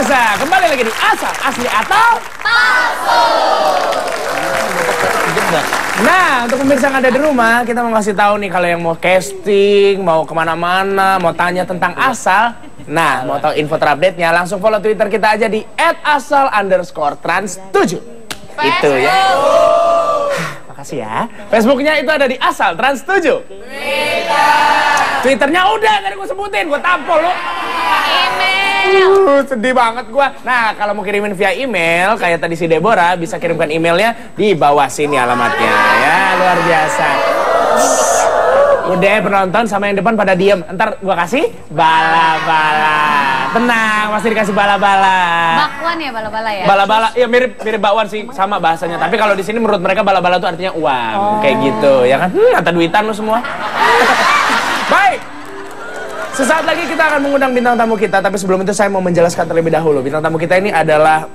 biasa, kembali lagi di Asal Asli atau Palsu. Nah, untuk pemirsa yang ada di rumah, kita mau ngasih tahu nih kalau yang mau casting, mau kemana-mana, mau tanya tentang asal. Nah, mau tahu info terupdate-nya, langsung follow Twitter kita aja di @asal_trans7. Itu ya. Makasih ya. Facebooknya itu ada di Asal Trans7. Twitternya udah tadi gue sebutin, gue tampol lo. Sedih banget gua. Nah, kalau mau kirimin via email kayak tadi si Deborah, bisa kirimkan emailnya di bawah sini alamatnya ya. Luar biasa. Udah penonton sama yang depan pada diem. Ntar gua kasih bala-bala. Tenang, masih dikasih bala-bala. Bakwan ya bala-bala ya? Bala-bala, ya mirip bakwan sih, sama bahasanya. Tapi kalau di sini menurut mereka bala-bala itu artinya uang, kayak gitu, ya kan? Kata duitan lu semua. Baik. Sesaat lagi kita akan mengundang bintang tamu kita, tapi sebelum itu saya mau menjelaskan terlebih dahulu. Bintang tamu kita ini adalah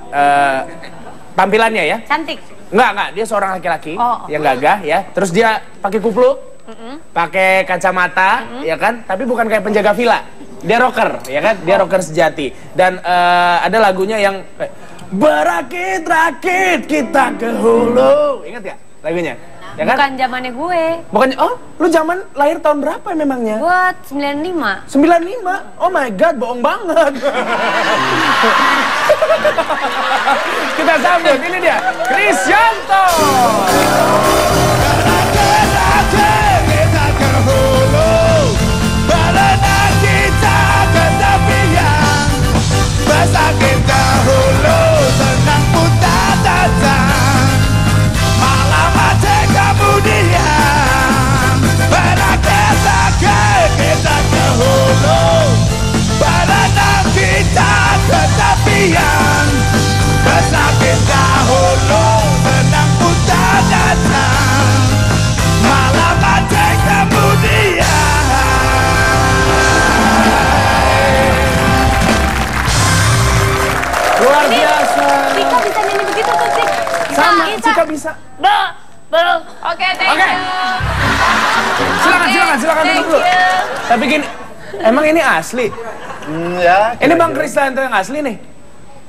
tampilannya ya. Cantik. Enggak, dia seorang laki-laki yang gagah ya. Terus dia pakai kupluk, pakai kacamata, ya kan? Tapi bukan kayak penjaga villa. Dia rocker, ya kan? Dia rocker sejati. Dan ada lagunya yang berakit-rakit kita ke hulu. Ingat ya lagunya? Ya kan? Bukan zamannya gue. Bukannya, oh, lu zaman lahir tahun berapa memangnya? Buat 95. 95? Oh my god, bohong banget. Kita sambut, ini dia, Krisyanto. Luar biasa. Cika bisa nyanyi begitu tuh, Cik. Sama, Cika bisa. Oke, thank you. Silakan dulu. Tapi gini, emang ini asli? Ya. Ini Bang Krisyanto yang asli nih?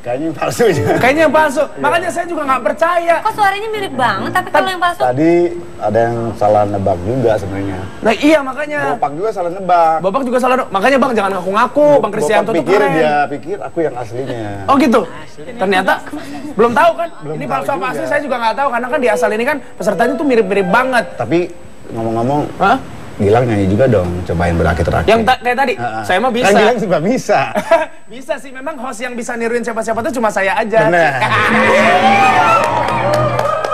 Kayaknya yang palsu aja. Kayaknya yang palsu. Makanya saya juga nggak percaya. Kok suaranya mirip banget, tapi kalau yang palsu? Tadi ada yang salah nebak juga sebenarnya. Nah iya makanya. Bapak juga salah nebak. Bapak juga salah. Makanya Bang jangan ngaku-ngaku. Bang Krisyanto tuh pikir keren. dia pikir aku yang aslinya. Oh gitu. Ternyata belum tahu kan? Belum Ini tahu palsu apa juga. asli saya juga nggak tahu karena kan di asal ini kan pesertanya tuh mirip-mirip banget. Tapi ngomong-ngomong, Hah? Gilang nyanyi juga dong, cobain berakit-rakit. Yang kayak tadi, saya mah bisa. Kan Gilang juga bisa. Bisa sih, memang host yang bisa niruin siapa-siapa tuh cuma saya aja. Bener.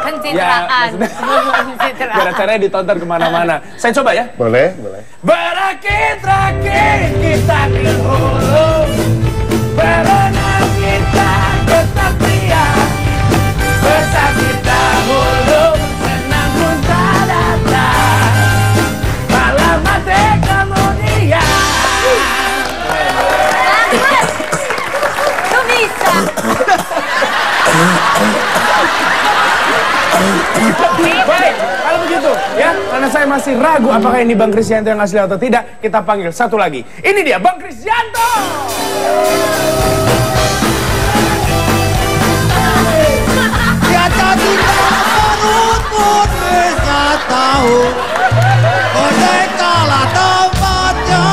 Pencitraan. Biar acaranya ditonton kemana-mana. Saya coba ya. Boleh, boleh. Berakit-rakit kita ke hulu, berenang kita ke tepian, bersakit dahulu, senang pun tak datang, malam mati kemudian. Lu bisa. Baik, kalau begitu ya, karena saya masih ragu apakah ini Bang Krisyanto yang asli atau tidak, kita panggil satu lagi. Ini dia Bang Krisyanto. Tiada tidak berutut bisa tahu oleh kalah tempatnya.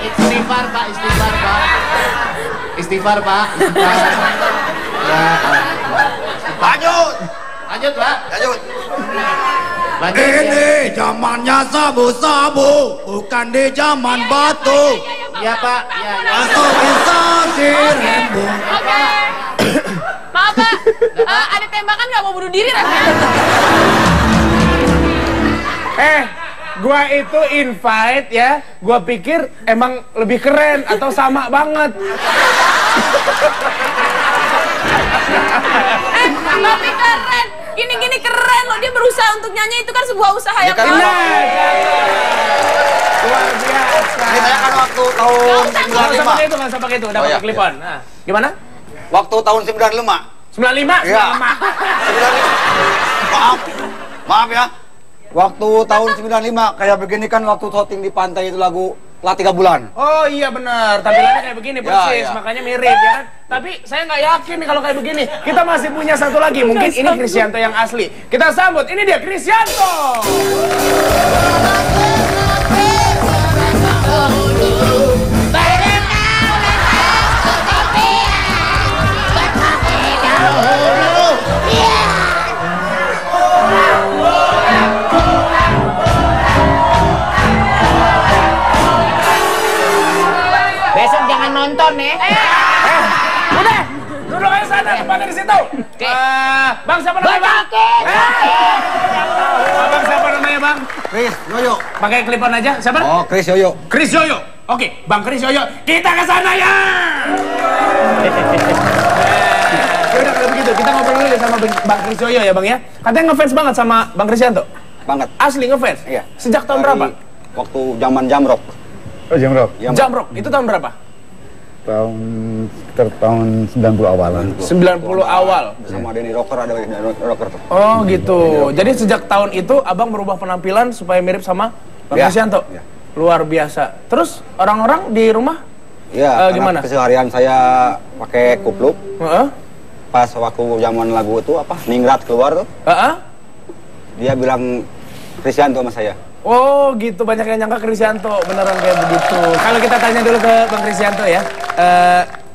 Istighfar pak. Istighfar pak. Lanjut pak. Lanjut ya. Ini zamannya sabu-sabu, bukan di zaman batu. Iya pak. Ya. Atau bisa dirembung. Oke. Maaf, Pak. Ada tembakan nggak mau bunuh diri rasanya? Gua itu invite ya, gua pikir emang lebih keren atau sama banget. Tapi keren. Gini-gini keren loh. Dia berusaha untuk nyanyi, itu kan sebuah usaha yang bagus. Luar biasa. Ini saya kan waktu tahun Nggak usah pakai itu, nggak usah pakai itu. Udah Oh, pakai iya, clip on. Nah, gimana? Waktu tahun 95. 95? Iya. 95. Maaf ya. Waktu tahun 95 kayak begini kan waktu syuting di pantai itu lagu setelah 3 bulan. Oh iya benar, tampilannya kayak begini persis, ya. makanya mirip ya kan. Tapi saya nggak yakin nih kalau kayak begini. Kita masih punya satu lagi, mungkin ini Krisyanto yang asli. Kita sambut, ini dia Krisyanto. Besok jangan nonton ya. Udah, duduk aja sana, tempatnya di situ. Bang siapa namanya bang? Bang siapa namanya bang? Chris Yoyo. Pakai clip-on aja, siapa? Oh, Chris Yoyo. Chris Yoyo. Oke, Bang Chris Yoyo, kita ke sana ya. Udah kalau begitu, kita ngobrol dulu sama Bang Chris Yoyo ya bang ya. Katanya ngefans banget sama Bang Krisyanto. Banget. Asli ngefans? Iya. Sejak tahun Dari berapa? Waktu zaman Jamrock. Oh, Jamrock. Jamrock, itu tahun berapa? Tahun 90 awalan. 90 awal. Sama Denny Rocker, ada Denny Rocker tuh. Oh gitu. Jadi sejak tahun itu abang merubah penampilan supaya mirip sama Bang Ya. Krisyanto. Ya. Luar biasa. Terus orang-orang di rumah Iya, gimana? karena keseharian saya pakai kupluk. Heeh. Pas waktu zaman lagu itu apa? Ningrat keluar tuh. Heeh. Dia bilang Krisyanto sama saya. Oh gitu, banyak yang nyangka Krisyanto beneran kayak begitu. Kalau kita tanya dulu ke Bang Krisyanto ya,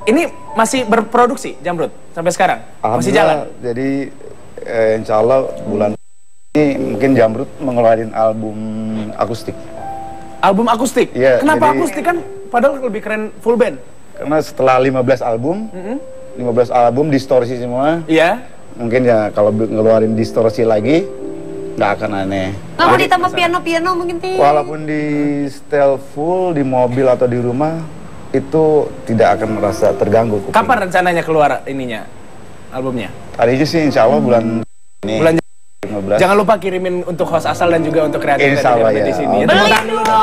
ini masih berproduksi Jamrud sampai sekarang? Masih jalan? Jadi insya Allah bulan ini mungkin Jamrud mengeluarkan album akustik. Album akustik? Iya, Kenapa jadi- akustik kan padahal lebih keren full band? Karena setelah 15 album, 15 album distorsi semua. Iya. Mungkin ya kalau ngeluarin distorsi lagi nggak akan aneh. Nggak mau ditambah piano-piano mungkin tidak? Walaupun di setel full di mobil atau di rumah itu tidak akan merasa terganggu. kuping. Kapan rencananya keluar ininya albumnya? Tadinya sih insya Allah bulan ini. Bulan 15. Jangan lupa kirimin untuk host asal dan juga untuk kreatif Insya Allah, dari ya. di sini. Oke. Tepuk tangan dulu dong.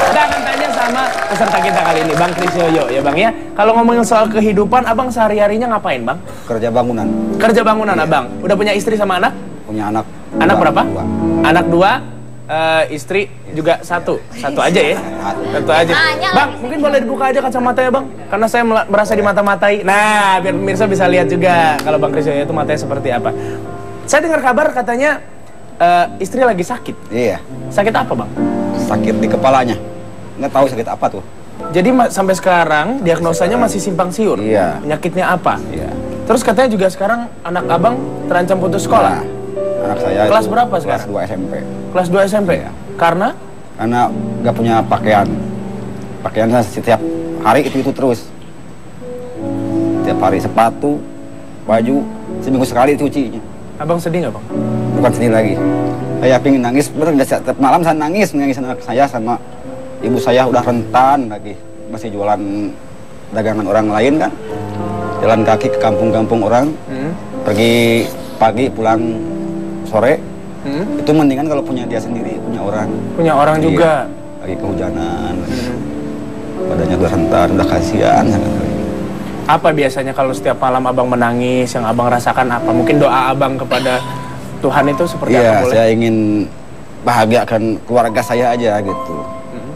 Kita akan tanya sama peserta kita kali ini, Bang Chris Yoyo ya Bang ya. Kalau ngomongin soal kehidupan, Abang sehari-harinya ngapain Bang? Kerja bangunan. Kerja bangunan Abang. Udah punya istri sama anak? Punya anak. Anak dua, berapa? dua. Anak 2, istri juga 1. 1 aja ya? 1 aja. Bang, mungkin boleh dibuka aja kacamatanya Bang? Karena saya merasa dimata-matai. Nah, biar pemirsa bisa lihat juga kalau Bang Chris Yoyo itu matanya seperti apa. Saya dengar kabar katanya istri lagi sakit. Iya. Sakit apa Bang? Sakit di kepalanya. Nggak tahu sakit apa tuh. Jadi sampai sekarang diagnosanya masih simpang siur. Iya. Penyakitnya apa? Iya. Terus katanya juga sekarang anak Abang terancam putus sekolah. Anak saya Kelas itu berapa kelas sekarang? 2 SMP. Kelas 2 SMP. Karena Karena nggak punya pakaian. Pakaiannya setiap hari itu terus. Setiap hari sepatu, baju, seminggu sekali dicucinya. Abang sedih nggak Bang? Bukan sedih lagi. Saya pingin nangis, bener setiap malam saya nangis anak saya sama ibu saya udah rentan lagi. Masih jualan dagangan orang lain kan. Jalan kaki ke kampung-kampung orang. Pergi pagi pulang sore. Itu mendingan kalau punya dia sendiri, punya orang. Punya orang Iya. juga. Lagi kehujanan. Badannya udah rentan, udah kasihan. Apa biasanya kalau setiap malam Abang menangis, yang Abang rasakan apa? Mungkin doa Abang kepada Tuhan itu seperti apa Iya, boleh? saya ingin bahagiakan keluarga saya aja gitu.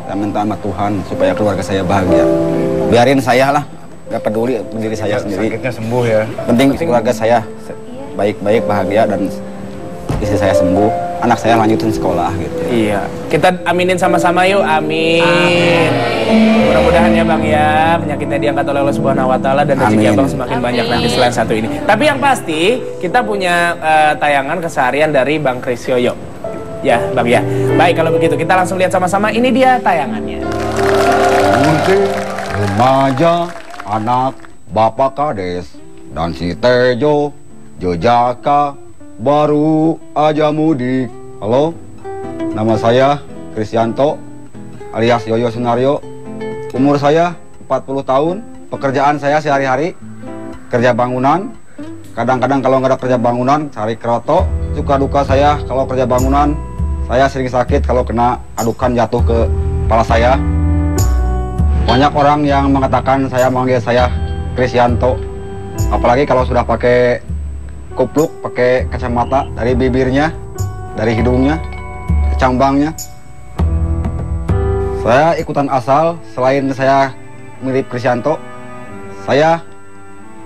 Saya minta sama Tuhan supaya keluarga saya bahagia. Biarin saya lah, gak peduli diri saya sendiri. Sakitnya sembuh ya. Penting keluarga saya baik-baik, bahagia, dan istri saya sembuh. Anak saya lanjutin sekolah gitu. Iya, kita aminin sama-sama yuk, amin. Mudah-mudahan ya Bang ya, penyakitnya diangkat oleh Allah Subhanahu wa Ta'ala dan rezeki Amin. Abang semakin banyak nanti selain satu ini. Tapi yang pasti, kita punya tayangan keseharian dari Bang Chris Yoyo. Ya, Bang ya. Baik, kalau begitu kita langsung lihat sama-sama. Ini dia tayangannya. Mungkin remaja, anak, bapak kades, dan si Tejo, Jojaka, baru aja mudik. Halo, nama saya Krisyanto, alias Yoyo Sunario. Umur saya 40 tahun, pekerjaan saya sehari-hari, kerja bangunan. Kadang-kadang kalau nggak ada kerja bangunan, cari keroto. Suka duka saya kalau kerja bangunan, saya sering sakit kalau kena adukan jatuh ke kepala saya. Banyak orang yang mengatakan saya manggil saya Krisyanto. Apalagi kalau sudah pakai kupluk, pakai kacamata dari bibirnya, dari hidungnya, ke cambangnya. Saya ikutan asal, selain saya mirip Krisyanto, saya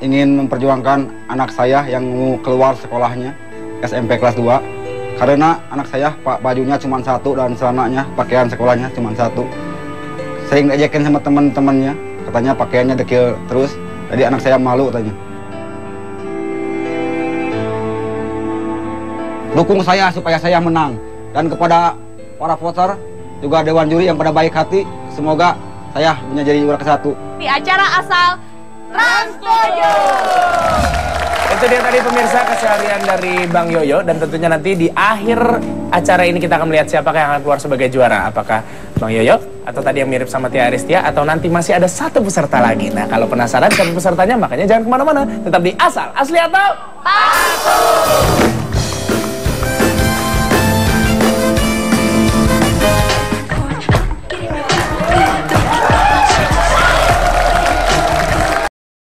ingin memperjuangkan anak saya yang mau keluar sekolahnya, SMP kelas 2. Karena anak saya bajunya cuma satu dan celananya, pakaian sekolahnya cuma satu. Sering diajakin sama teman-temannya, katanya pakaiannya dekil terus, jadi anak saya malu katanya. Dukung saya supaya saya menang, dan kepada para voter juga dewan juri yang pada baik hati, semoga saya menjadi juara ke-1 di acara asal Trans 7. Itu dia tadi pemirsa keseharian dari Bang Yoyo, dan tentunya nanti di akhir acara ini kita akan melihat siapakah yang akan keluar sebagai juara. Apakah Bang Yoyo atau tadi yang mirip sama Tia Aristia, atau nanti masih ada satu peserta lagi. Nah, kalau penasaran siapa pesertanya, makanya jangan kemana-mana, tetap di Asal Asli atau Palsu.